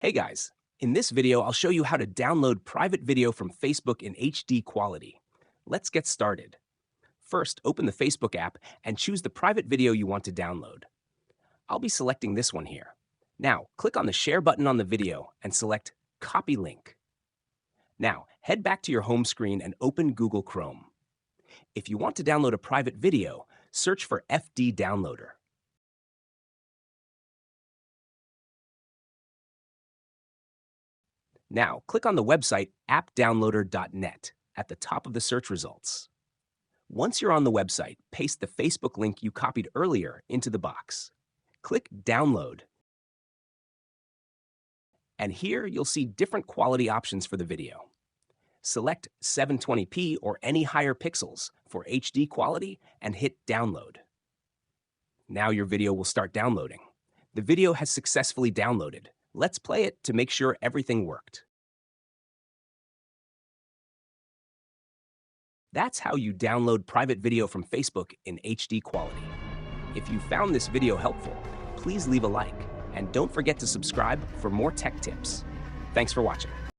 Hey guys, in this video I'll show you how to download private video from Facebook in HD quality. Let's get started. First, open the Facebook app and choose the private video you want to download. I'll be selecting this one here. Now, click on the share button on the video and select Copy Link. Now, head back to your home screen and open Google Chrome. If you want to download a private video, search for FD Downloader. Now, click on the website appdownloader.net at the top of the search results. Once you're on the website, paste the Facebook link you copied earlier into the box. Click Download. And here you'll see different quality options for the video. Select 720p or any higher pixels for HD quality and hit Download. Now your video will start downloading. The video has successfully downloaded. Let's play it to make sure everything worked. That's how you download private video from Facebook in HD quality. If you found this video helpful, please leave a like and don't forget to subscribe for more tech tips. Thanks for watching.